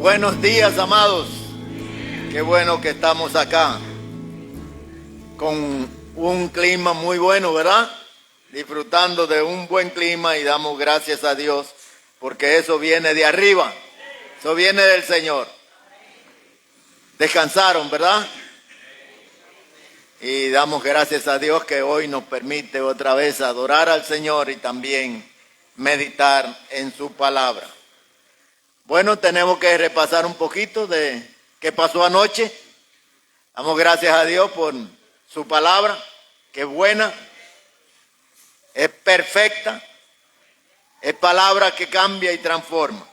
Buenos días, amados. Qué bueno que estamos acá con un clima muy bueno, ¿verdad? Disfrutando de un buen clima y damos gracias a Dios porque eso viene de arriba, eso viene del Señor. Descansaron, ¿verdad? Y damos gracias a Dios que hoy nos permite otra vez adorar al Señor y también meditar en su palabra. Bueno, tenemos que repasar un poquito de qué pasó anoche. Damos gracias a Dios por su palabra, que es buena, es perfecta, es palabra que cambia y transforma.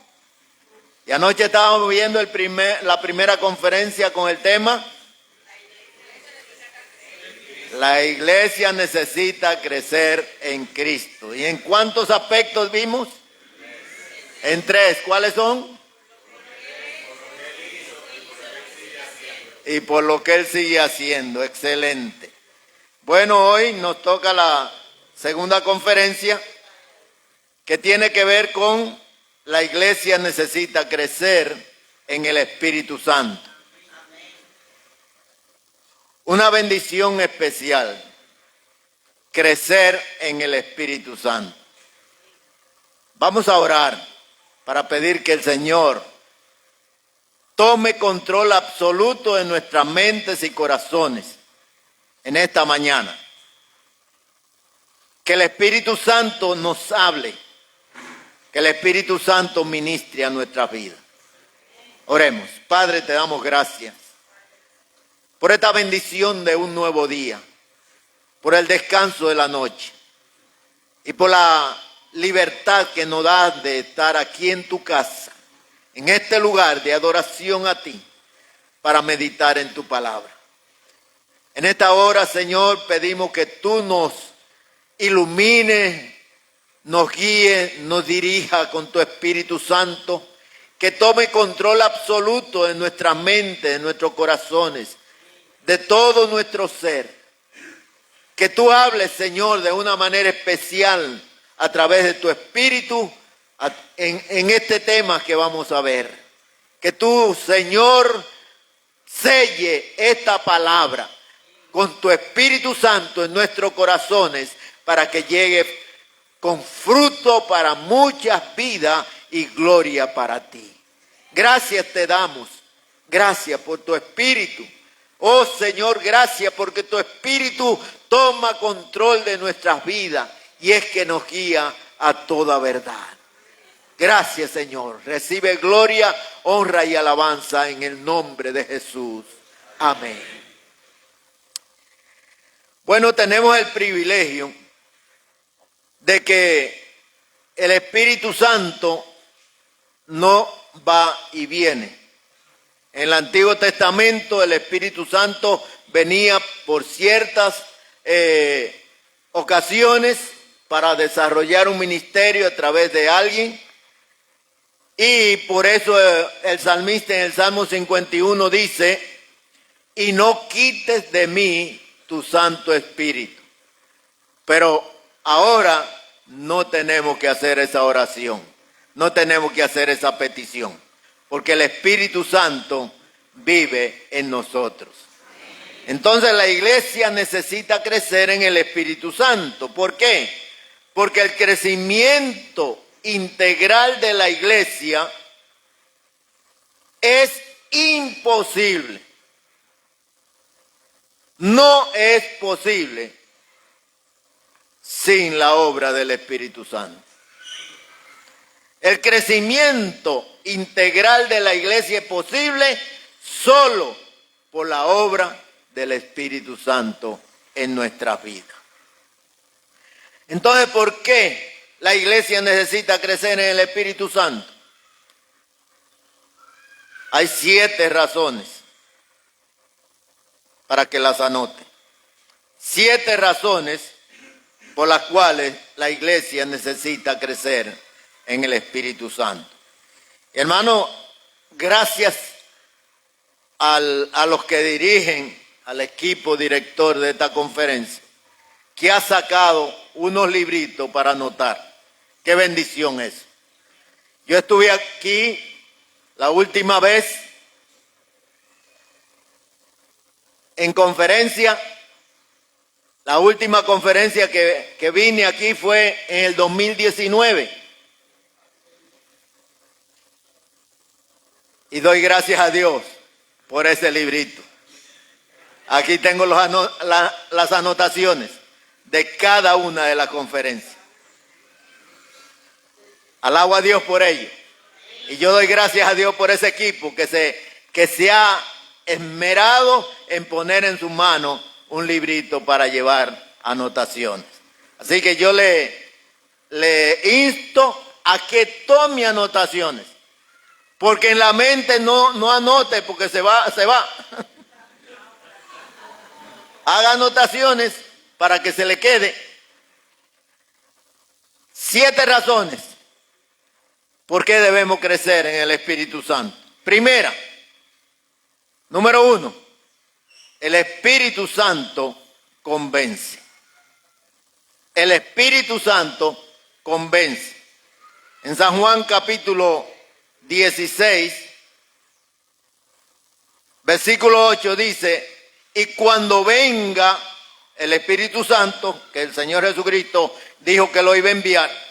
Y anoche estábamos viendo la primera conferencia con el tema La iglesia necesita crecer en Cristo. ¿Y en cuántos aspectos vimos? En 3. ¿Cuáles son? Y por lo que Él sigue haciendo. Excelente. Bueno, hoy nos toca la segunda conferencia que tiene que ver con la iglesia necesita crecer en el Espíritu Santo. Una bendición especial, crecer en el Espíritu Santo. Vamos a orar para pedir que el Señor tome control absoluto de nuestras mentes y corazones en esta mañana. Que el Espíritu Santo nos hable, que el Espíritu Santo ministre a nuestra vida. Oremos. Padre, te damos gracias por esta bendición de un nuevo día, por el descanso de la noche y por la libertad que nos das de estar aquí en tu casa, en este lugar de adoración a ti, para meditar en tu palabra. En esta hora, Señor, pedimos que tú nos ilumines, nos guíes, nos dirija con tu Espíritu Santo, que tome control absoluto de nuestra mente, de nuestros corazones, de todo nuestro ser. Que tú hables, Señor, de una manera especial a través de tu Espíritu en este tema que vamos a ver. Que tú, Señor, selle esta palabra con tu Espíritu Santo en nuestros corazones para que llegue con fruto para muchas vidas y gloria para ti. Gracias te damos. Gracias por tu Espíritu. Oh Señor, gracias porque tu Espíritu toma control de nuestras vidas y es que nos guía a toda verdad. Gracias, Señor. Recibe gloria, honra y alabanza en el nombre de Jesús. Amén. Bueno, tenemos el privilegio de que el Espíritu Santo no va y viene. En el Antiguo Testamento el Espíritu Santo venía por ciertas ocasiones para desarrollar un ministerio a través de alguien. Y por eso el salmista en el Salmo 51 dice, y no quites de mí tu Santo Espíritu. Pero ahora no tenemos que hacer esa oración, no tenemos que hacer esa petición, porque el Espíritu Santo vive en nosotros. Entonces la iglesia necesita crecer en el Espíritu Santo. ¿Por qué? Porque el crecimiento integral de la iglesia es imposible. No es posible sin la obra del Espíritu Santo. El crecimiento integral de la iglesia es posible solo por la obra del Espíritu Santo en nuestras vidas. Entonces, ¿por qué la iglesia necesita crecer en el Espíritu Santo? Hay 7 razones para que las anote. 7 razones por las cuales la iglesia necesita crecer en el Espíritu Santo. Hermano, gracias a los que dirigen, al equipo director de esta conferencia, que ha sacado unos libritos para anotar. Qué bendición es. Yo estuve aquí La última vez en conferencia, la última conferencia que vine aquí fue en el 2019. Y doy gracias a Dios por ese librito. Aquí tengo las anotaciones de cada una de las conferencias. Alabo a Dios por ello. Y yo doy gracias a Dios por ese equipo que se ha esmerado en poner en sus manos un librito para llevar anotaciones. Así que yo le insto a que tome anotaciones. Porque en la mente no anote porque se va. Haga anotaciones para que se le quede. 7 razones por qué debemos crecer en el Espíritu Santo. Primera, número 1, el Espíritu Santo convence. El Espíritu Santo convence. En San Juan capítulo 16, versículo 8 dice: y cuando venga el Espíritu Santo, que el Señor Jesucristo dijo que lo iba a enviar,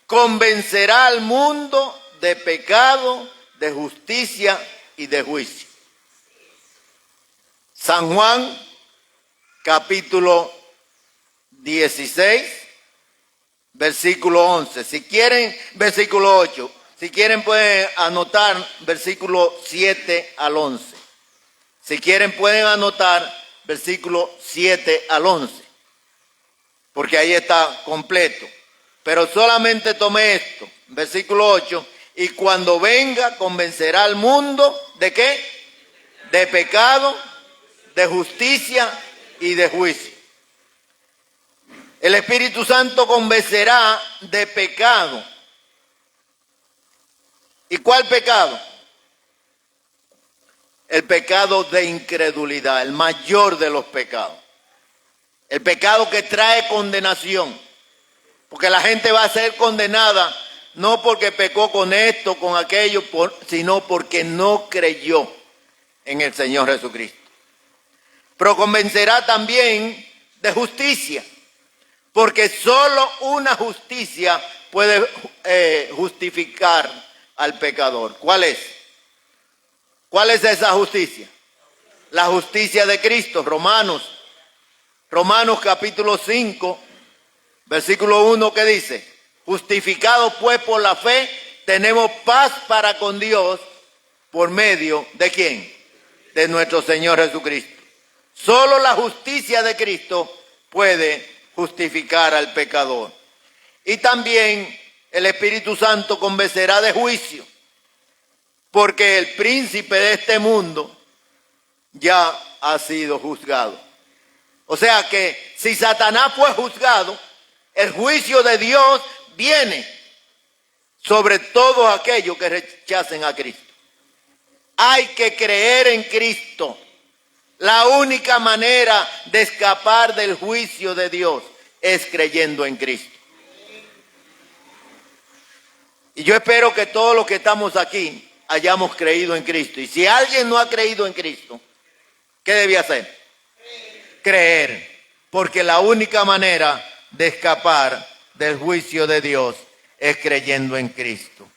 convencerá al mundo de pecado, de justicia y de juicio. San Juan capítulo 16, versículo 11. Si quieren, versículo 8. Si quieren pueden anotar versículo 7 al 11. Si quieren pueden anotar versículo 7 al 11. Porque ahí está completo. Pero solamente tomé esto, versículo 8. Y cuando venga convencerá al mundo ¿de qué? De pecado, de justicia y de juicio. El Espíritu Santo convencerá de pecado. ¿Y cuál pecado? El pecado de incredulidad, el mayor de los pecados. El pecado que trae condenación. Porque la gente va a ser condenada no porque pecó con esto, con aquello, sino porque no creyó en el Señor Jesucristo. Pero convencerá también de justicia. Porque solo una justicia puede justificar al pecador. ¿Cuál es? ¿Cuál es esa justicia? La justicia de Cristo. Romanos capítulo 5, versículo 1, ¿qué dice? Justificados pues por la fe, tenemos paz para con Dios por medio ¿de quién? De nuestro Señor Jesucristo. Solo la justicia de Cristo puede justificar al pecador. Y también el Espíritu Santo convencerá de juicio. Porque el príncipe de este mundo ya ha sido juzgado. O sea que si Satanás fue juzgado, el juicio de Dios viene sobre todos aquellos que rechacen a Cristo. Hay que creer en Cristo. La única manera de escapar del juicio de Dios es creyendo en Cristo. Y yo espero que todos los que estamos aquí hayamos creído en Cristo. Y si alguien no ha creído en Cristo, ¿qué debe hacer? Creer. Porque la única manera de escapar del juicio de Dios es creyendo en Cristo.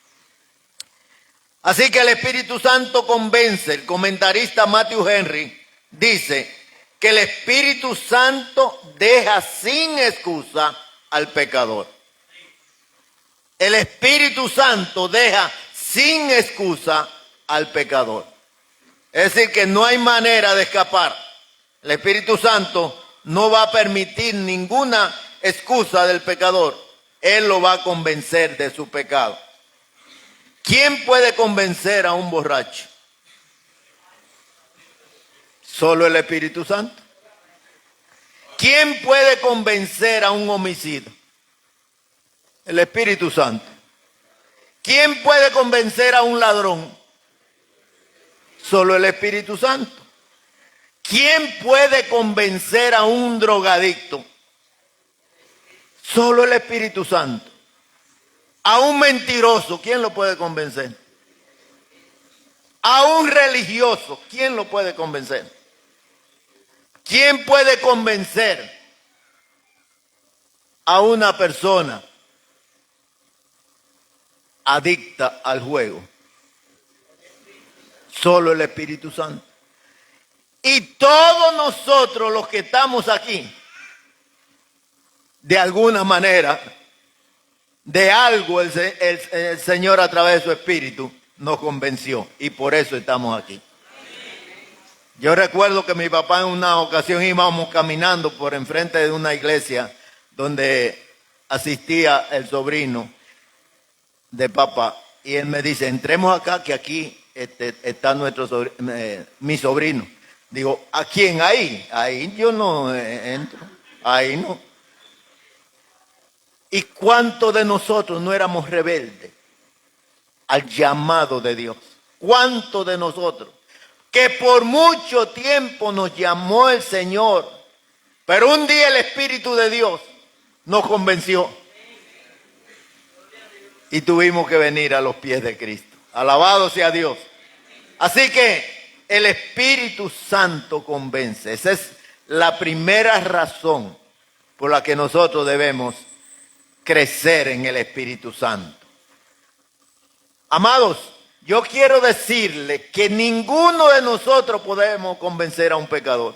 Así que el Espíritu Santo convence. El comentarista Matthew Henry dice que el Espíritu Santo deja sin excusa al pecador. El Espíritu Santo deja sin excusa al pecador. Es decir, que no hay manera de escapar. El Espíritu Santo no va a permitir ninguna excusa del pecador. Él lo va a convencer de su pecado. ¿Quién puede convencer a un borracho? Solo el Espíritu Santo. ¿Quién puede convencer a un homicida? El Espíritu Santo. ¿Quién puede convencer a un ladrón? Solo el Espíritu Santo. ¿Quién puede convencer a un drogadicto? Solo el Espíritu Santo. A un mentiroso, ¿quién lo puede convencer? A un religioso, ¿quién lo puede convencer? ¿Quién puede convencer a una persona adicta al juego? Solo el Espíritu Santo. Y todos nosotros los que estamos aquí, de alguna manera, de algo el Señor a través de su Espíritu nos convenció. Y por eso estamos aquí. Yo recuerdo que mi papá en una ocasión íbamos caminando por enfrente de una iglesia donde asistía el sobrino de papá. Y él me dice, entremos acá que aquí está mi sobrino. Digo, ¿a quién? Ahí. Ahí yo no entro. Ahí no. ¿Y cuántos de nosotros no éramos rebeldes al llamado de Dios? ¿Cuántos de nosotros? Que por mucho tiempo nos llamó el Señor, pero un día el Espíritu de Dios nos convenció y tuvimos que venir a los pies de Cristo. Alabado sea Dios. Así que el Espíritu Santo convence. Esa es la primera razón por la que nosotros debemos crecer en el Espíritu Santo. Amados, yo quiero decirle que ninguno de nosotros podemos convencer a un pecador.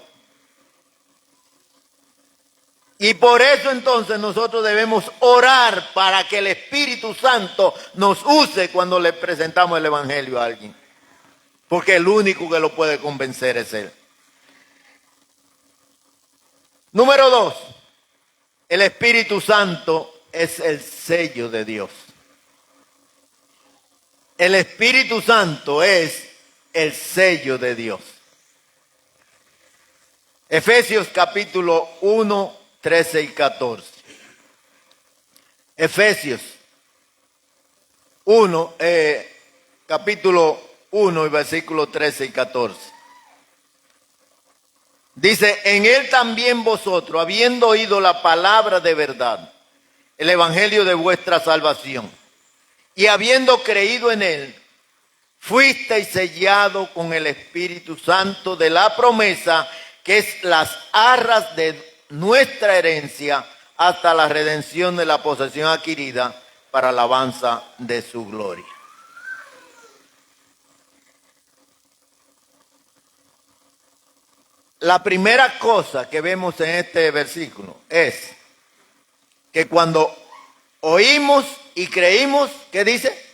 Y por eso entonces nosotros debemos orar para que el Espíritu Santo nos use cuando le presentamos el Evangelio a alguien. Porque el único que lo puede convencer es Él. Número 2. El Espíritu Santo es el sello de Dios. El Espíritu Santo es el sello de Dios. Efesios capítulo 1, 13 y 14. Efesios 1, capítulo 1 y versículo 13 y 14. Dice, en él también vosotros, habiendo oído la palabra de verdad, el evangelio de vuestra salvación, y habiendo creído en él, fuisteis sellados con el Espíritu Santo de la promesa, que es las arras de nuestra herencia, hasta la redención de la posesión adquirida para alabanza de su gloria. La primera cosa que vemos en este versículo es que cuando oímos y creímos, ¿qué dice?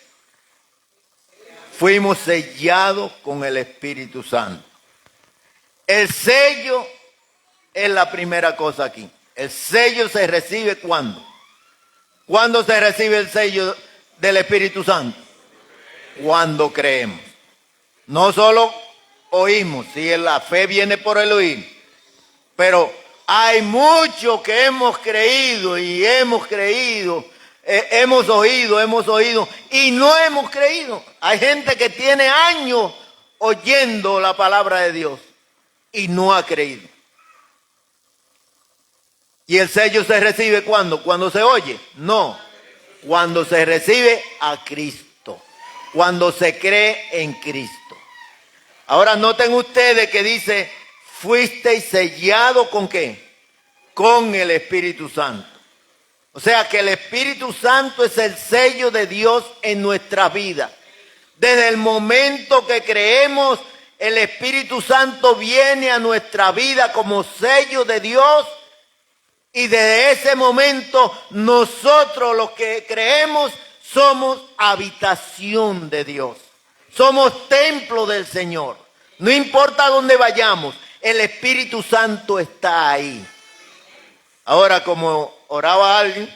Fuimos sellados con el Espíritu Santo. El sello es la primera cosa aquí. El sello se recibe ¿cuándo? ¿Cuándo se recibe el sello del Espíritu Santo? Cuando creemos. No solo oímos, si la fe viene por el oír, pero hay mucho que hemos creído y hemos oído y no hemos creído. Hay gente que tiene años oyendo la palabra de Dios y no ha creído. ¿Y el sello se recibe cuándo? ¿Cuando se oye? No, cuando se recibe a Cristo, cuando se cree en Cristo. Ahora noten ustedes que dice, fuisteis sellados ¿con qué? Con el Espíritu Santo. O sea que el Espíritu Santo es el sello de Dios en nuestra vida. Desde el momento que creemos, el Espíritu Santo viene a nuestra vida como sello de Dios. Y desde ese momento nosotros los que creemos somos habitación de Dios. Somos templo del Señor. No importa dónde vayamos, el Espíritu Santo está ahí. Ahora, como oraba alguien,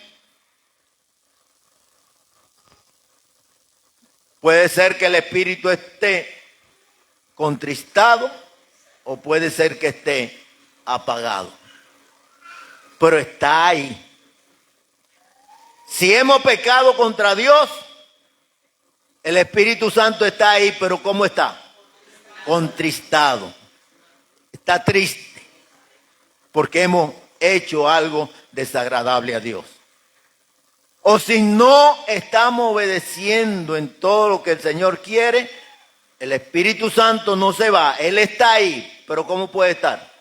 puede ser que el Espíritu esté contristado o puede ser que esté apagado. Pero está ahí. Si hemos pecado contra Dios, el Espíritu Santo está ahí, pero ¿cómo está? Contristado. Está triste porque hemos hecho algo desagradable a Dios. O si no estamos obedeciendo en todo lo que el Señor quiere, El Espíritu Santo no se va, Él está ahí, pero ¿cómo puede estar?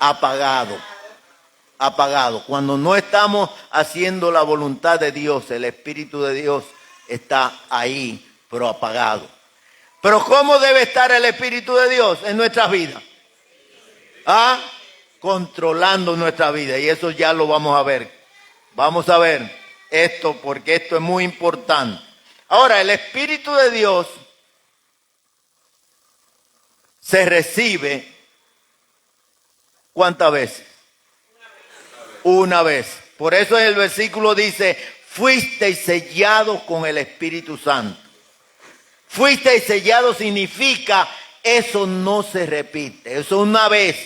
Apagado. Apagado. Cuando no estamos haciendo la voluntad de Dios, el Espíritu de Dios está ahí, pero apagado. Pero ¿cómo debe estar el Espíritu de Dios en nuestras vidas? Controlando nuestra vida, y eso ya lo vamos a ver. Vamos a ver esto porque esto es muy importante. Ahora, el Espíritu de Dios se recibe ¿cuántas veces? Una vez. Por eso en el versículo dice, fuisteis sellados con el Espíritu Santo. Fuisteis sellados significa, eso no se repite, eso es una vez.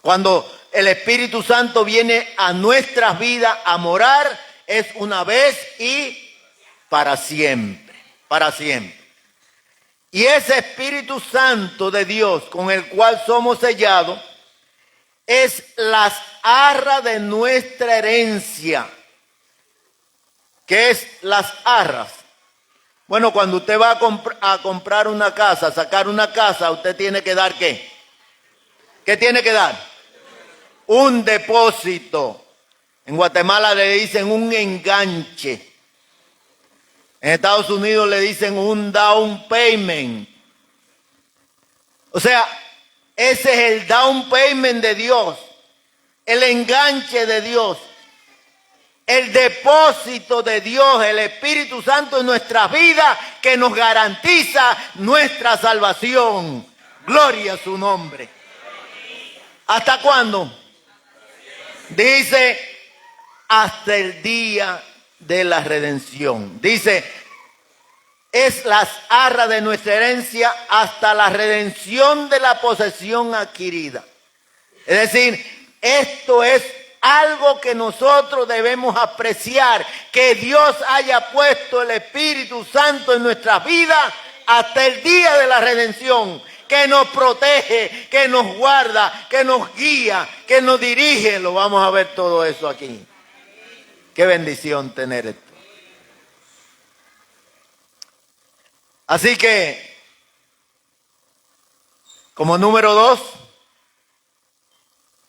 Cuando el Espíritu Santo viene a nuestras vidas a morar, es una vez y para siempre, para siempre. Y ese Espíritu Santo de Dios con el cual somos sellados, es las arras de nuestra herencia. ¿Qué es las arras? Bueno, cuando usted va a comprar una casa, sacar una casa, usted tiene que dar ¿qué? ¿Qué tiene que dar? Un depósito. En Guatemala le dicen un enganche. En Estados Unidos le dicen un down payment. O sea, ese es el down payment de Dios, el enganche de Dios, el depósito de Dios, el Espíritu Santo en nuestras vidas que nos garantiza nuestra salvación. Gloria a su nombre. ¿Hasta cuándo? Dice, hasta el día de la redención. Dice, es las arras de nuestra herencia hasta la redención de la posesión adquirida. Es decir, esto es algo que nosotros debemos apreciar, que Dios haya puesto el Espíritu Santo en nuestras vidas hasta el día de la redención, que nos protege, que nos guarda, que nos guía, que nos dirige. Lo vamos a ver todo eso aquí. Qué bendición tener esto. Así que, como número 2,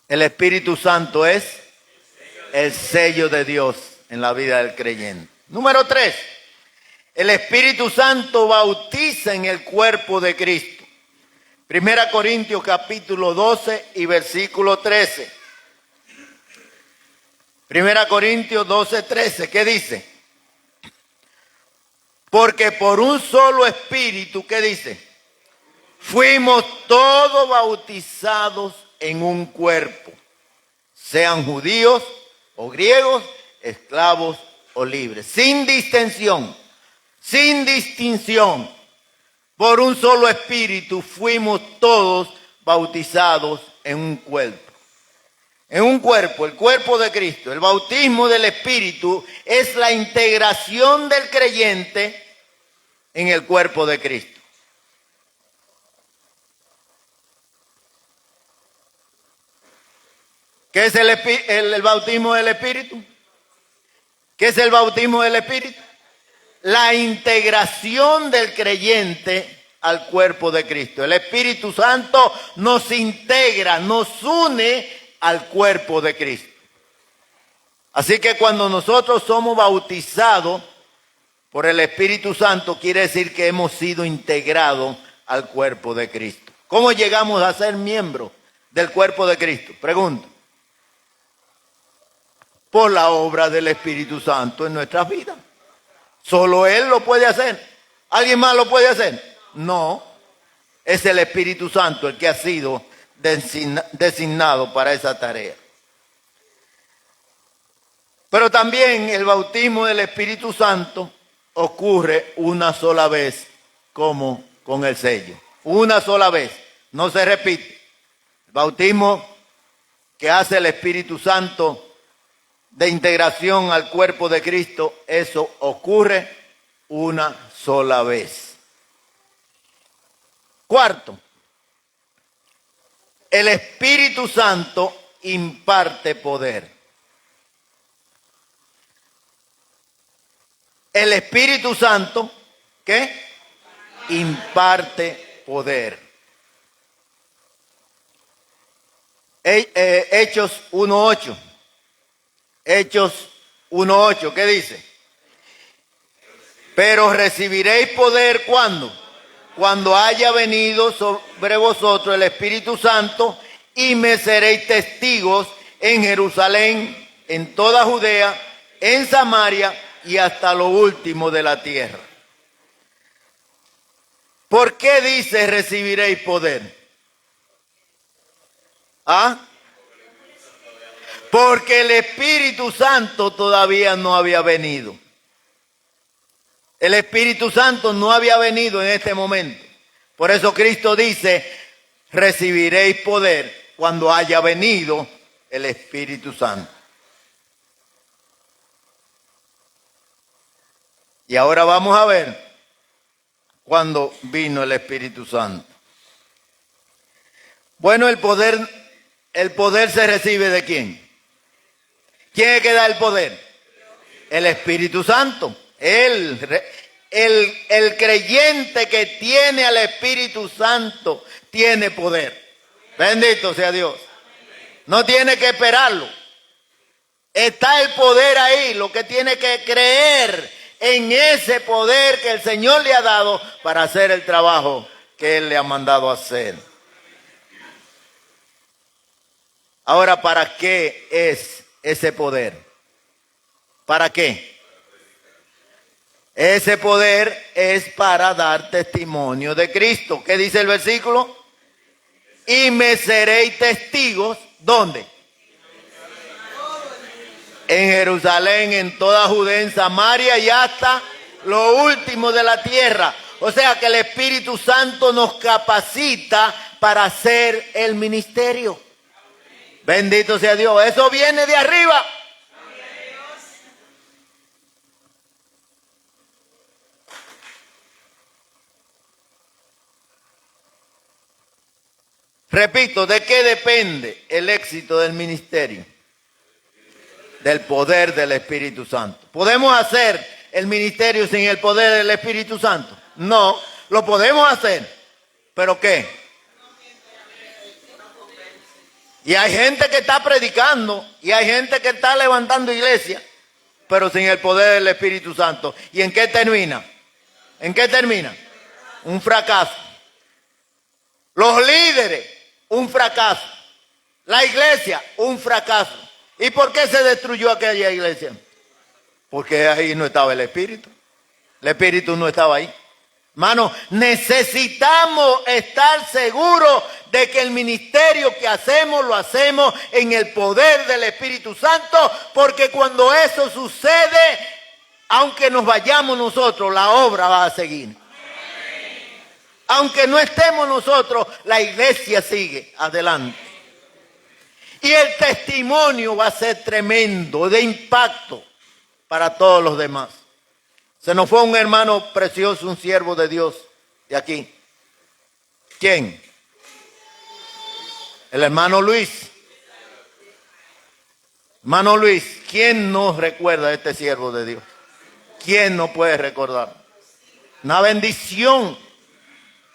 el Espíritu Santo es el sello de Dios en la vida del creyente. Número 3, el Espíritu Santo bautiza en el cuerpo de Cristo. 1 Corintios capítulo 12 y versículo 13. 1 Corintios 12, 13, ¿qué dice? Porque por un solo espíritu, ¿qué dice? Fuimos todos bautizados en un cuerpo, sean judíos o griegos, esclavos o libres, sin distinción, sin distinción. Por un solo espíritu fuimos todos bautizados en un cuerpo. En un cuerpo, el cuerpo de Cristo. El bautismo del Espíritu es la integración del creyente en el cuerpo de Cristo. ¿Qué es el bautismo del Espíritu? ¿Qué es el bautismo del Espíritu? La integración del creyente al cuerpo de Cristo. El Espíritu Santo nos integra, nos une al cuerpo de Cristo. Así que cuando nosotros somos bautizados por el Espíritu Santo, quiere decir que hemos sido integrados al cuerpo de Cristo. ¿Cómo llegamos a ser miembros del cuerpo de Cristo? Pregunto. Por la obra del Espíritu Santo en nuestras vidas. Solo Él lo puede hacer. ¿Alguien más lo puede hacer? No. Es el Espíritu Santo el que ha sido designado para esa tarea. Pero también el bautismo del Espíritu Santo ocurre una sola vez, como con el sello. Una sola vez, no se repite. El bautismo que hace el Espíritu Santo de integración al cuerpo de Cristo, eso ocurre una sola vez. Cuarto, el Espíritu Santo imparte poder. El Espíritu Santo, ¿qué? imparte poder. Hechos 1:8. Hechos 1:8, ¿qué dice? Pero recibiréis poder, ¿cuándo? Cuando haya venido sobre vosotros el Espíritu Santo, y me seréis testigos en Jerusalén, en toda Judea, en Samaria y hasta lo último de la tierra. ¿Por qué dice recibiréis poder? ¿Ah? Porque el Espíritu Santo todavía no había venido. El Espíritu Santo no había venido en este momento. Por eso Cristo dice, recibiréis poder cuando haya venido el Espíritu Santo. Y ahora vamos a ver cuándo vino el Espíritu Santo. Bueno, el poder se recibe ¿de quién? ¿Quién es que da el poder? El Espíritu Santo. El creyente que tiene al Espíritu Santo tiene poder. Bendito sea Dios. No tiene que esperarlo. Está el poder ahí. Lo que tiene que creer en ese poder que el Señor le ha dado para hacer el trabajo que Él le ha mandado hacer. Ahora, ¿para qué es ese poder? ¿Para qué? Ese poder es para dar testimonio de Cristo. ¿Qué dice el versículo? Y me seréis testigos, ¿dónde? En Jerusalén, en toda Judea, en Samaria y hasta lo último de la tierra. O sea que el Espíritu Santo nos capacita para hacer el ministerio. Bendito sea Dios. Eso viene de arriba. Repito, ¿de qué depende el éxito del ministerio? Del poder del Espíritu Santo. ¿Podemos hacer el ministerio sin el poder del Espíritu Santo? No, lo podemos hacer. ¿Pero qué? Y hay gente que está predicando y hay gente que está levantando iglesia, pero sin el poder del Espíritu Santo. ¿Y en qué termina? ¿En qué termina? Un fracaso. Los líderes, un fracaso. La iglesia, un fracaso. ¿Y por qué se destruyó aquella iglesia? Porque ahí no estaba el Espíritu. El Espíritu no estaba ahí. Hermano, necesitamos estar seguros de que el ministerio que hacemos, lo hacemos en el poder del Espíritu Santo, porque cuando eso sucede, aunque nos vayamos nosotros, la obra va a seguir. Aunque no estemos nosotros, la iglesia sigue adelante. Y el testimonio va a ser tremendo, de impacto para todos los demás. Se nos fue un hermano precioso, un siervo de Dios de aquí. ¿Quién? El hermano Luis. Hermano Luis, ¿quién no recuerda a este siervo de Dios? ¿Quién no puede recordar? Una bendición.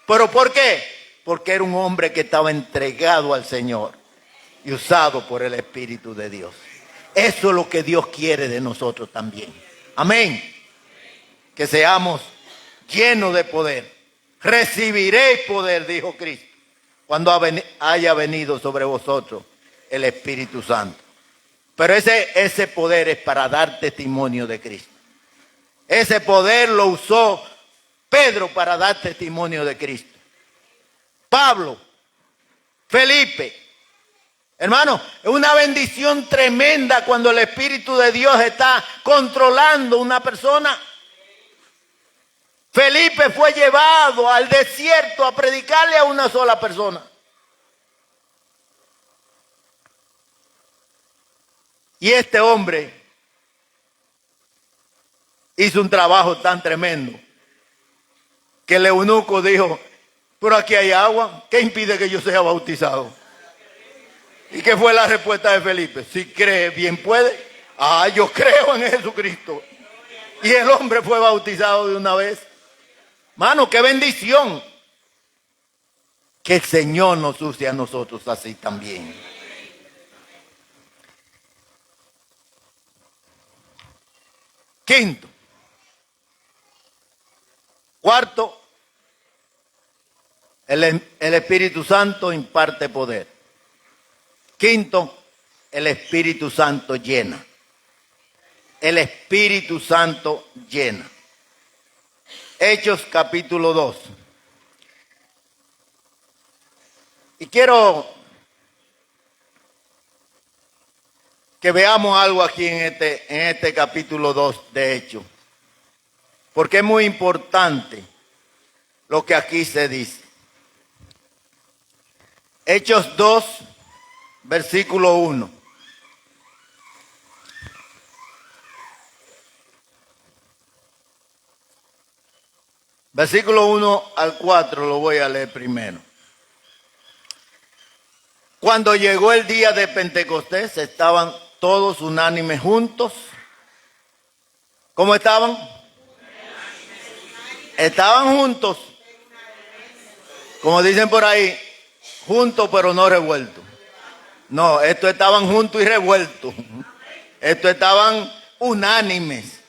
¿Pero por qué? Porque era un hombre que estaba entregado al Señor y usado por el Espíritu de Dios. Eso es lo que Dios quiere de nosotros también. Amén. Que seamos llenos de poder. Recibiréis poder, dijo Cristo, cuando haya venido sobre vosotros el Espíritu Santo. Pero ese poder es para dar testimonio de Cristo. Ese poder lo usó Pedro para dar testimonio de Cristo. Pablo, Felipe. Hermano, es una bendición tremenda cuando el Espíritu de Dios está controlando una persona. Felipe fue llevado al desierto a predicarle a una sola persona. Y este hombre hizo un trabajo tan tremendo que el eunuco dijo, pero aquí hay agua, ¿qué impide que yo sea bautizado? ¿Y qué fue la respuesta de Felipe? Si cree, bien puede. Yo creo en Jesucristo. Y el hombre fue bautizado de una vez. Mano, qué bendición. Que el Señor nos use a nosotros así también. Quinto. Cuarto, el Espíritu Santo imparte poder. Quinto, el Espíritu Santo llena. El Espíritu Santo llena. Hechos capítulo 2. Y quiero que veamos algo aquí en este capítulo 2 de Hechos. Porque es muy importante lo que aquí se dice. Hechos 2, versículo 1. Versículo 1 al 4 lo voy a leer primero. Cuando llegó el día de Pentecostés, estaban todos unánimes juntos. ¿Cómo estaban? Estaban juntos. Como dicen por ahí, juntos pero no revueltos. No, estos estaban juntos y revueltos. Estos estaban unánimes.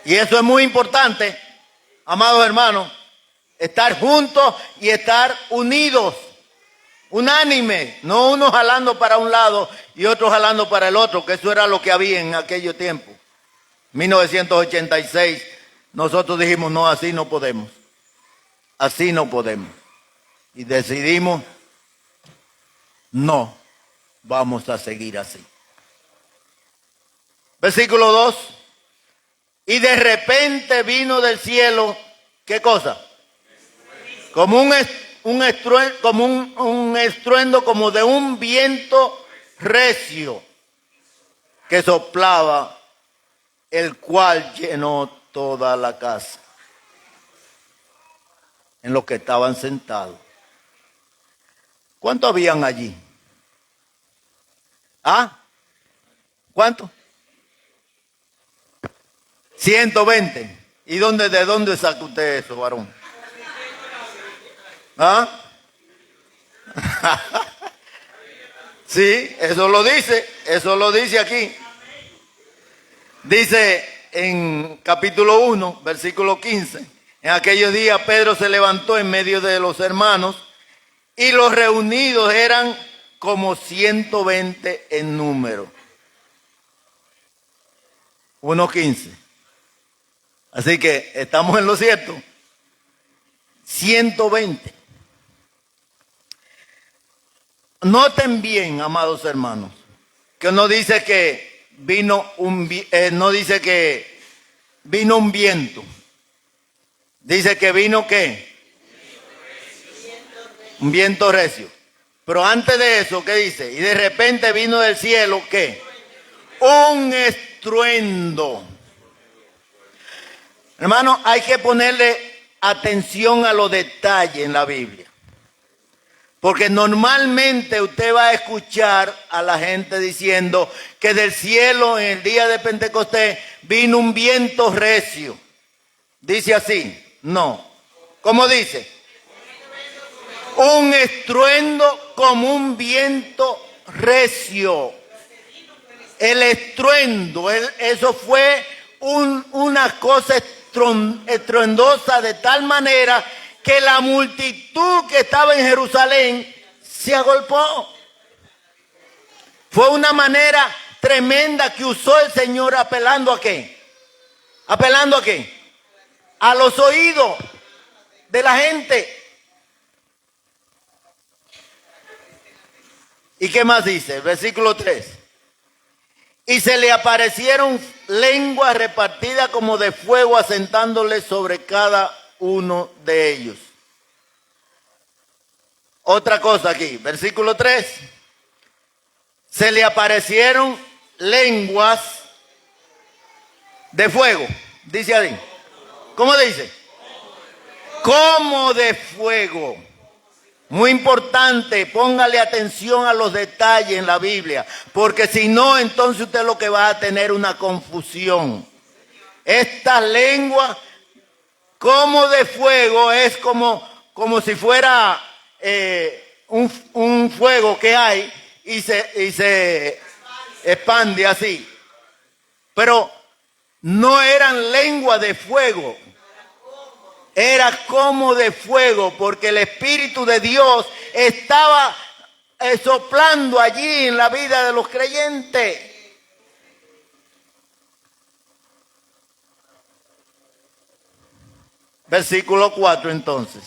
Y eso es muy importante, amados hermanos, estar juntos y estar unidos, unánimes, no unos jalando para un lado y otros jalando para el otro, que eso era lo que había en aquellos tiempos. 1986, nosotros dijimos, no, así no podemos, así no podemos. Y decidimos, no, vamos a seguir así. Versículo 2. Y de repente vino del cielo, ¿qué cosa? Como un estruendo, como de un viento recio que soplaba, el cual llenó toda la casa en los que estaban sentados. ¿Cuántos habían allí? ¿Ah? ¿Cuántos? 120. ¿Y de dónde saca usted eso, varón? ¿Ah? Sí, eso lo dice aquí. Dice en capítulo 1, versículo 15. En aquellos días Pedro se levantó en medio de los hermanos y los reunidos eran como 120 en número. 1:15. Así que estamos en lo cierto. 120. Noten bien, amados hermanos, que no dice que vino un viento. Dice que vino ¿qué? Un viento recio. Pero antes de eso, ¿qué dice? Y de repente vino del cielo ¿qué? Un estruendo. Hermano, hay que ponerle atención a los detalles en la Biblia. Porque normalmente usted va a escuchar a la gente diciendo que del cielo en el día de Pentecostés vino un viento recio. Dice así, no. ¿Cómo dice? Un estruendo como un viento recio. El estruendo, eso fue una cosa estruendosa de tal manera que la multitud que estaba en Jerusalén se agolpó. Fue una manera tremenda que usó el Señor apelando ¿a qué? ¿Apelando a qué? A los oídos de la gente. ¿Y qué más dice? Versículo 3. Y se le aparecieron lenguas repartidas como de fuego asentándole sobre cada uno de ellos. Otra cosa aquí, versículo 3. Se le aparecieron lenguas de fuego. Dice ahí. ¿Cómo dice? Como de fuego. Muy importante, póngale atención a los detalles en la Biblia, porque si no, entonces usted lo que va a tener una confusión. Estas lenguas como de fuego es como si fuera un fuego que hay y se expande así. Pero no eran lengua de fuego. Era como de fuego, porque el Espíritu de Dios estaba soplando allí en la vida de los creyentes. Versículo 4 entonces.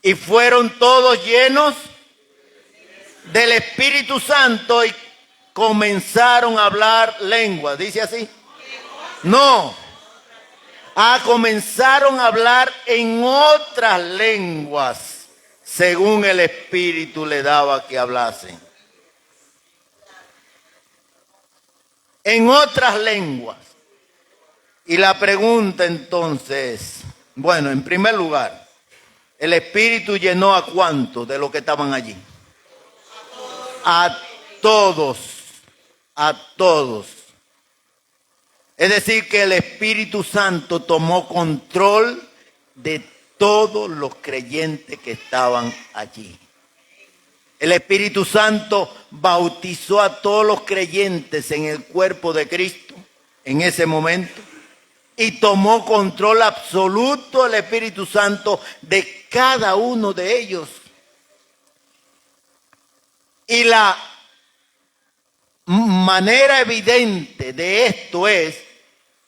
Y fueron todos llenos del Espíritu Santo y comenzaron a hablar lenguas. ¿Dice así? No. Comenzaron a hablar en otras lenguas, según el Espíritu le daba que hablasen. En otras lenguas. Y la pregunta entonces, bueno, en primer lugar, ¿el Espíritu llenó a cuántos de los que estaban allí? A todos, a todos. Es decir, que el Espíritu Santo tomó control de todos los creyentes que estaban allí. El Espíritu Santo bautizó a todos los creyentes en el cuerpo de Cristo en ese momento. Y tomó control absoluto el Espíritu Santo de cada uno de ellos. Y la manera evidente de esto es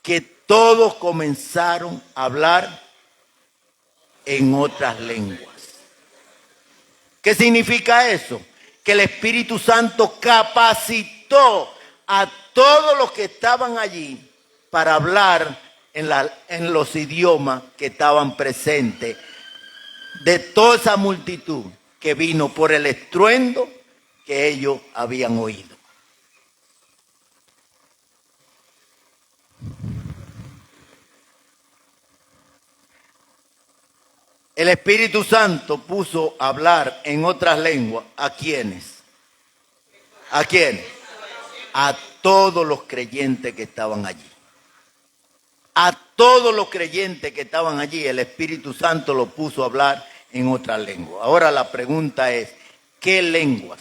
que todos comenzaron a hablar en otras lenguas. ¿Qué significa eso? Que el Espíritu Santo capacitó a todos los que estaban allí para hablar en los idiomas que estaban presentes de toda esa multitud que vino por el estruendo que ellos habían oído. El Espíritu Santo puso a hablar en otras lenguas. ¿A quiénes? ¿A quiénes? A todos los creyentes que estaban allí. A todos los creyentes que estaban allí, el Espíritu Santo los puso a hablar en otras lenguas. Ahora la pregunta es, ¿qué lenguas?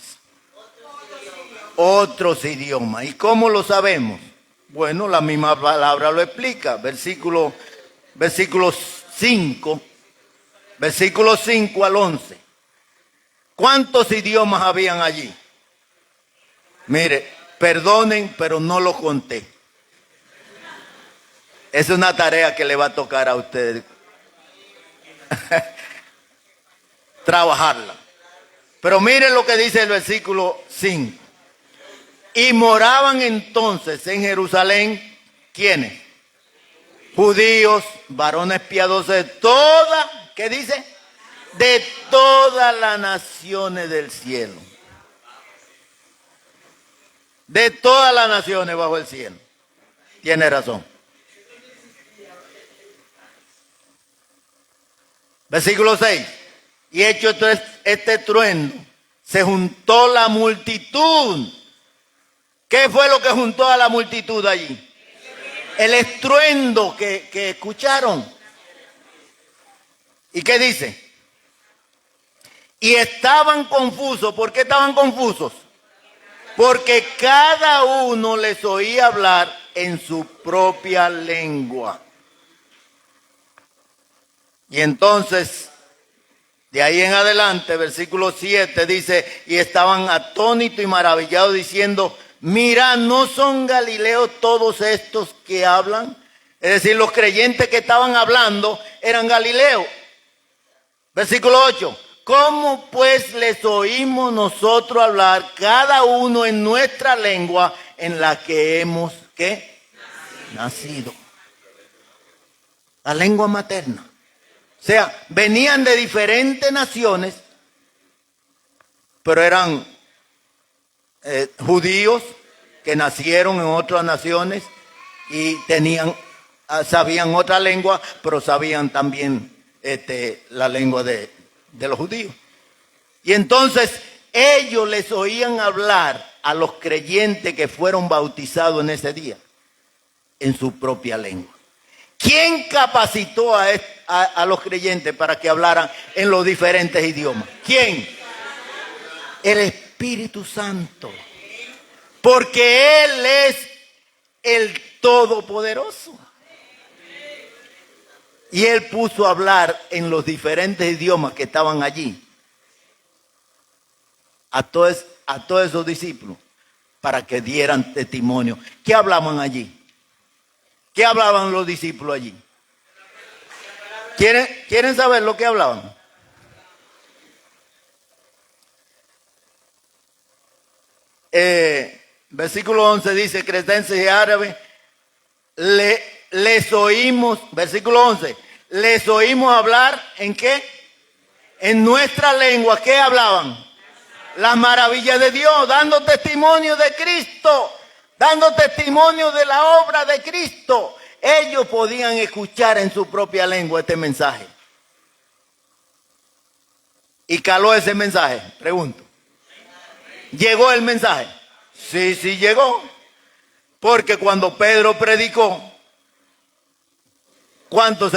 Otros idiomas. ¿Y cómo lo sabemos? Bueno, la misma palabra lo explica. Versículo 5. Versículo 5 al 11. ¿Cuántos idiomas habían allí? Mire, perdonen, pero no lo conté. Es una tarea que le va a tocar a ustedes trabajarla. Pero miren lo que dice el versículo 5. Y moraban entonces en Jerusalén, ¿quiénes? Judíos, varones piadosos de toda, ¿qué dice? De todas las naciones del cielo. De todas las naciones bajo el cielo. Tiene razón. Versículo 6. Y hecho este trueno, se juntó la multitud. ¿Qué fue lo que juntó a la multitud allí? El estruendo que escucharon. ¿Y qué dice? Y estaban confusos. ¿Por qué estaban confusos? Porque cada uno les oía hablar en su propia lengua. Y entonces, de ahí en adelante, versículo 7 dice, y estaban atónitos y maravillados diciendo, mira, ¿no son galileos todos estos que hablan? Es decir, los creyentes que estaban hablando eran galileos. Versículo 8. ¿Cómo pues les oímos nosotros hablar cada uno en nuestra lengua en la que hemos, ¿qué? Nacido. La lengua materna. O sea, venían de diferentes naciones, pero eran judíos que nacieron en otras naciones y sabían otra lengua, pero sabían también la lengua de los judíos. Y entonces ellos les oían hablar a los creyentes que fueron bautizados en ese día, en su propia lengua. ¿Quién capacitó a los creyentes para que hablaran en los diferentes idiomas? ¿Quién? El Espíritu Santo. Porque Él es el Todopoderoso. Y Él puso a hablar en los diferentes idiomas que estaban allí a todos esos discípulos para que dieran testimonio. ¿Qué hablaban allí? ¿Qué hablaban los discípulos allí? ¿Quieren saber lo que hablaban? Versículo 11 dice, cretenses y árabes, les oímos, versículo 11, les oímos hablar ¿en qué? En nuestra lengua. ¿Qué hablaban? Las maravillas de Dios, dando testimonio de Cristo, dando testimonio de la obra de Cristo. Ellos podían escuchar en su propia lengua este mensaje. ¿Y caló ese mensaje? Pregunto. ¿Llegó el mensaje? Sí, sí llegó. Porque cuando Pedro predicó, ¿cuántos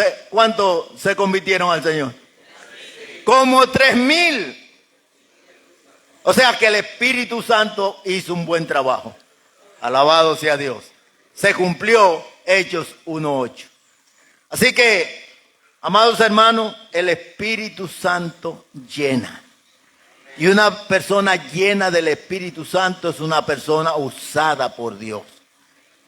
se convirtieron al Señor? Como 3,000. O sea que el Espíritu Santo hizo un buen trabajo. Alabado sea Dios. Se cumplió Hechos 1:8. Así que, amados hermanos, el Espíritu Santo llena. Y una persona llena del Espíritu Santo es una persona usada por Dios.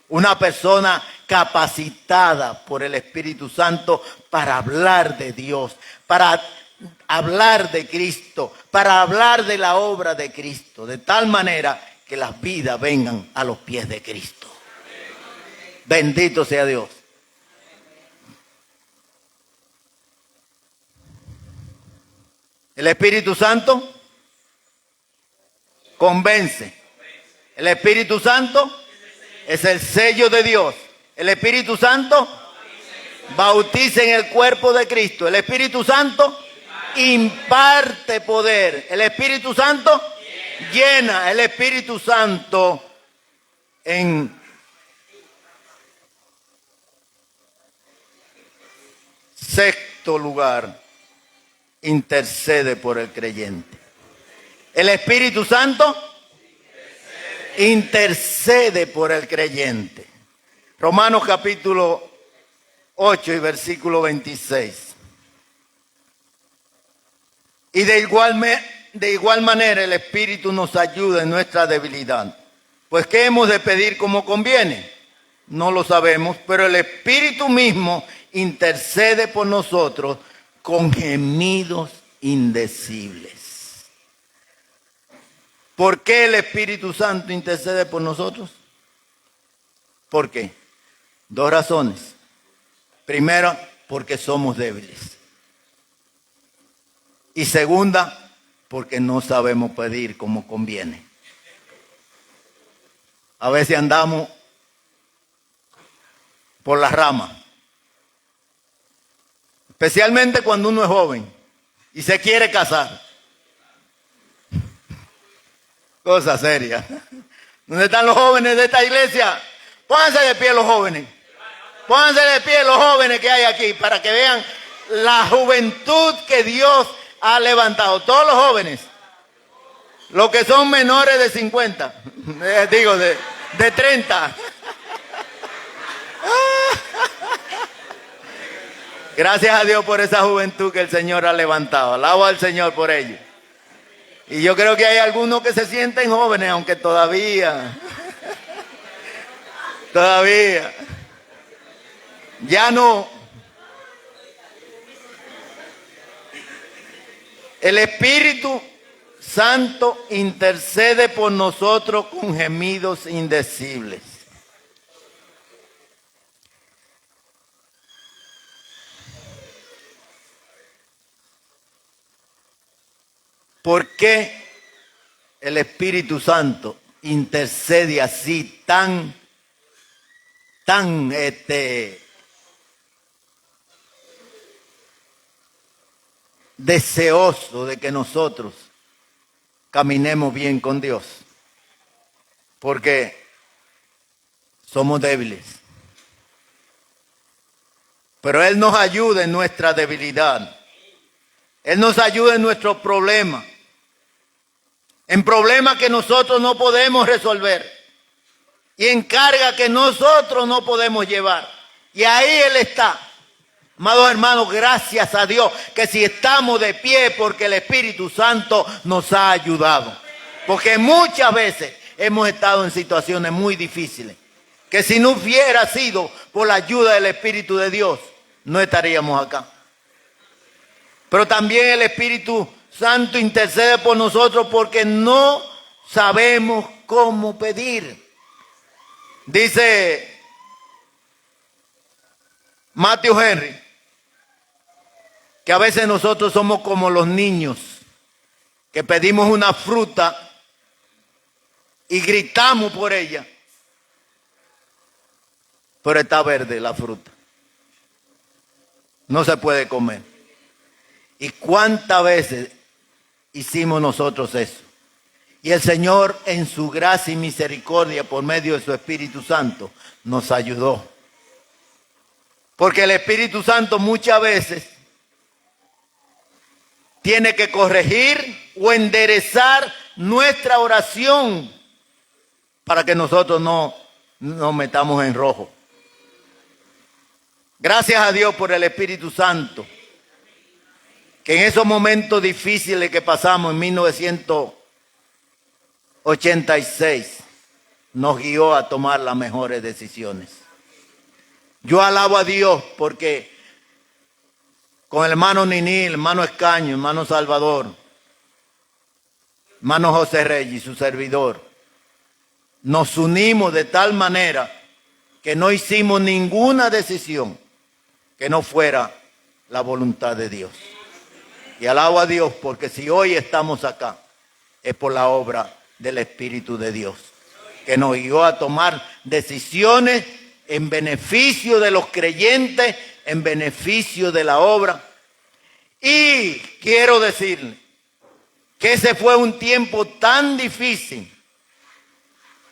Una persona capacitada por el Espíritu Santo para hablar de Dios, para hablar de Cristo, para hablar de la obra de Cristo, de tal manera que las vidas vengan a los pies de Cristo. Bendito sea Dios. El Espíritu Santo convence. El Espíritu Santo es el sello de Dios. El Espíritu Santo bautiza en el cuerpo de Cristo. El Espíritu Santo imparte poder. El Espíritu Santo llena. El Espíritu Santo en sexto lugar intercede por el creyente. El Espíritu Santo intercede por el creyente. Romanos capítulo 8 y versículo 26. Y de igual manera el Espíritu nos ayuda en nuestra debilidad. Pues ¿qué hemos de pedir como conviene? No lo sabemos, pero el Espíritu mismo intercede por nosotros con gemidos indecibles. ¿Por qué el Espíritu Santo intercede por nosotros? ¿Por qué? Dos razones. Primero, porque somos débiles. Y segunda, porque no sabemos pedir como conviene. A veces andamos por las ramas. Especialmente cuando uno es joven y se quiere casar. Cosa seria. ¿Dónde están los jóvenes de esta iglesia? Pónganse de pie los jóvenes. Pónganse de pie los jóvenes que hay aquí para que vean la juventud que Dios ha levantado. Todos los jóvenes. Los que son menores de 50. Digo, de 30. Gracias a Dios por esa juventud que el Señor ha levantado. Alabo al Señor por ello. Y yo creo que hay algunos que se sienten jóvenes, aunque todavía ya no. El Espíritu Santo intercede por nosotros con gemidos indecibles. ¿Por qué el Espíritu Santo intercede así tan deseoso de que nosotros caminemos bien con Dios? Porque somos débiles. Pero Él nos ayuda en nuestra debilidad. Él nos ayuda en nuestros problemas. En problemas que nosotros no podemos resolver. Y en carga que nosotros no podemos llevar. Y ahí Él está. Amados hermanos, gracias a Dios que si estamos de pie porque el Espíritu Santo nos ha ayudado. Porque muchas veces hemos estado en situaciones muy difíciles. Que si no hubiera sido por la ayuda del Espíritu de Dios, no estaríamos acá. Pero también el Espíritu Santo intercede por nosotros porque no sabemos cómo pedir. Dice Matthew Henry que a veces nosotros somos como los niños que pedimos una fruta y gritamos por ella, pero está verde la fruta. No se puede comer. ¿Y cuántas veces hicimos nosotros eso? Y el Señor en su gracia y misericordia por medio de su Espíritu Santo nos ayudó. Porque el Espíritu Santo muchas veces tiene que corregir o enderezar nuestra oración para que nosotros no nos metamos en rojo. Gracias a Dios por el Espíritu Santo, que en esos momentos difíciles que pasamos en 1986, nos guió a tomar las mejores decisiones. Yo alabo a Dios porque con el hermano Nini, el hermano Escaño, el hermano Salvador, hermano José Reyes y su servidor, nos unimos de tal manera que no hicimos ninguna decisión que no fuera la voluntad de Dios. Y alabo a Dios porque si hoy estamos acá es por la obra del Espíritu de Dios, que nos guió a tomar decisiones en beneficio de los creyentes, en beneficio de la obra. Y quiero decirle que ese fue un tiempo tan difícil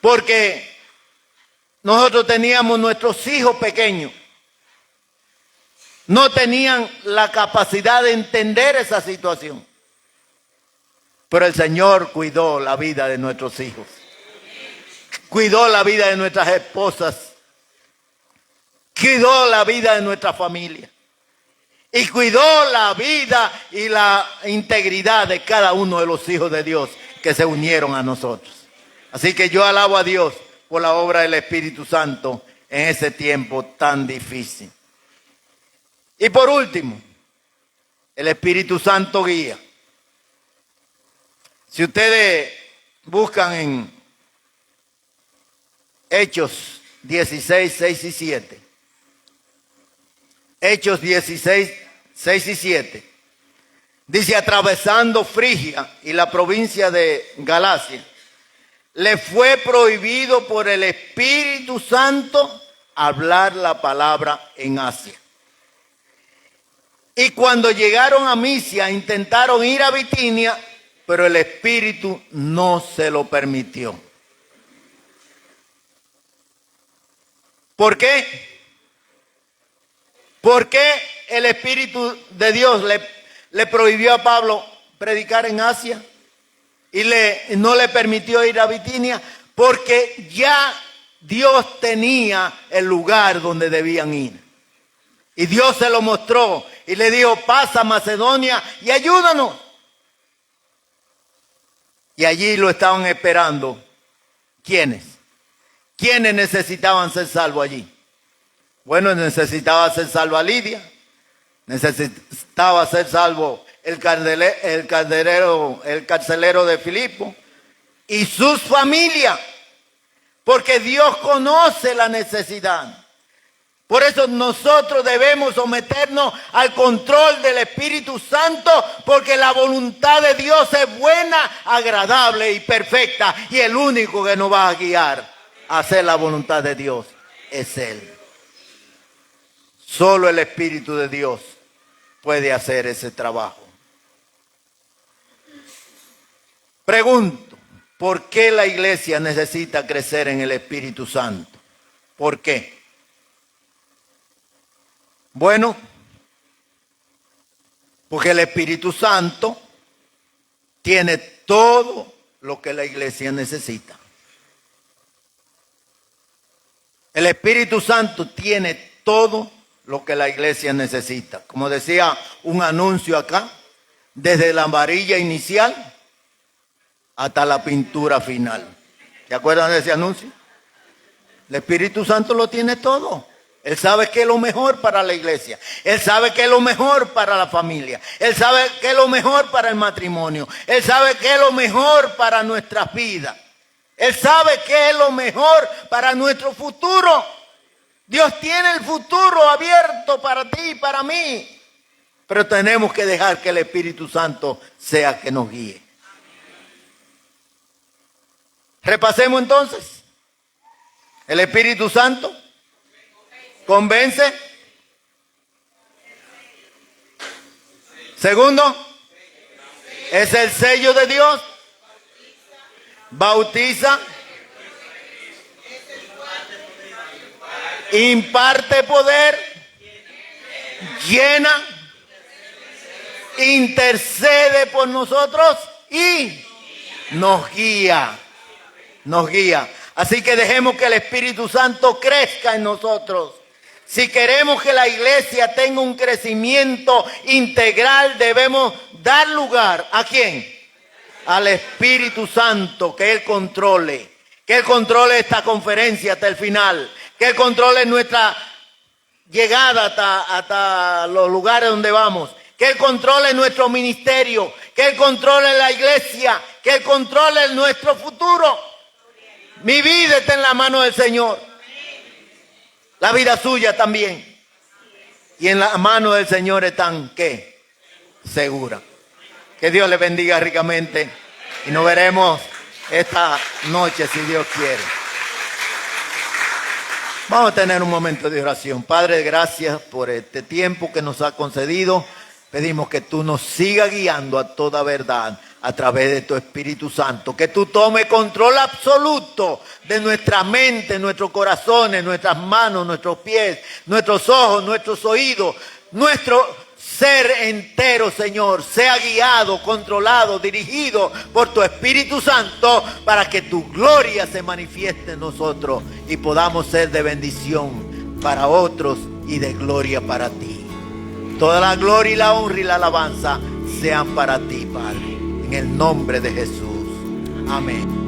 porque nosotros teníamos nuestros hijos pequeños. No tenían la capacidad de entender esa situación. Pero el Señor cuidó la vida de nuestros hijos. Cuidó la vida de nuestras esposas. Cuidó la vida de nuestra familia. Y cuidó la vida y la integridad de cada uno de los hijos de Dios que se unieron a nosotros. Así que yo alabo a Dios por la obra del Espíritu Santo en ese tiempo tan difícil. Y por último, el Espíritu Santo guía. Si ustedes buscan en Hechos 16, 6 y 7. Hechos 16, 6 y 7. Dice, atravesando Frigia y la provincia de Galacia, le fue prohibido por el Espíritu Santo hablar la palabra en Asia. Y cuando llegaron a Misia, intentaron ir a Bitinia, pero el Espíritu no se lo permitió. ¿Por qué? ¿Por qué el Espíritu de Dios le prohibió a Pablo predicar en Asia? Y no le permitió ir a Bitinia, porque ya Dios tenía el lugar donde debían ir. Y Dios se lo mostró y le dijo, pasa a Macedonia y ayúdanos. Y allí lo estaban esperando. ¿Quiénes? ¿Quiénes necesitaban ser salvos allí? Bueno, necesitaba ser salva Lidia. Necesitaba ser salvo el carcelero de Filipo y sus familias. Porque Dios conoce la necesidad. Por eso nosotros debemos someternos al control del Espíritu Santo, porque la voluntad de Dios es buena, agradable y perfecta. Y el único que nos va a guiar a hacer la voluntad de Dios es Él. Solo el Espíritu de Dios puede hacer ese trabajo. Pregunto, ¿por qué la iglesia necesita crecer en el Espíritu Santo? ¿Por qué? Bueno, porque el Espíritu Santo tiene todo lo que la iglesia necesita. El Espíritu Santo tiene todo lo que la iglesia necesita. Como decía un anuncio acá, desde la varilla inicial hasta la pintura final. ¿Se acuerdan de ese anuncio? El Espíritu Santo lo tiene todo. Él sabe qué es lo mejor para la iglesia. Él sabe qué es lo mejor para la familia. Él sabe qué es lo mejor para el matrimonio. Él sabe qué es lo mejor para nuestras vidas. Él sabe qué es lo mejor para nuestro futuro. Dios tiene el futuro abierto para ti y para mí. Pero tenemos que dejar que el Espíritu Santo sea que nos guíe. Repasemos entonces. El Espíritu Santo convence. Segundo, es el sello de Dios. Bautiza. Imparte poder. Llena. Intercede por nosotros y nos guía. Nos guía. Así que dejemos que el Espíritu Santo crezca en nosotros. Si queremos que la iglesia tenga un crecimiento integral, debemos dar lugar ¿a quién? Al Espíritu Santo, que Él controle. Que Él controle esta conferencia hasta el final. Que Él controle nuestra llegada hasta los lugares donde vamos. Que Él controle nuestro ministerio. Que Él controle la iglesia. Que Él controle nuestro futuro. Mi vida está en la mano del Señor. La vida suya también. Y en la mano del Señor están, ¿qué? Segura. Que Dios le bendiga ricamente. Y nos veremos esta noche, si Dios quiere. Vamos a tener un momento de oración. Padre, gracias por este tiempo que nos ha concedido. Pedimos que tú nos sigas guiando a toda verdad a través de tu Espíritu Santo. Que tú tomes control absoluto de nuestra mente, nuestros corazones, nuestras manos, nuestros pies, nuestros ojos, nuestros oídos, nuestro ser entero, Señor. Sea guiado, controlado, dirigido por tu Espíritu Santo para que tu gloria se manifieste en nosotros y podamos ser de bendición para otros y de gloria para ti. Toda la gloria y la honra y la alabanza sean para ti, Padre. En el nombre de Jesús. Amén.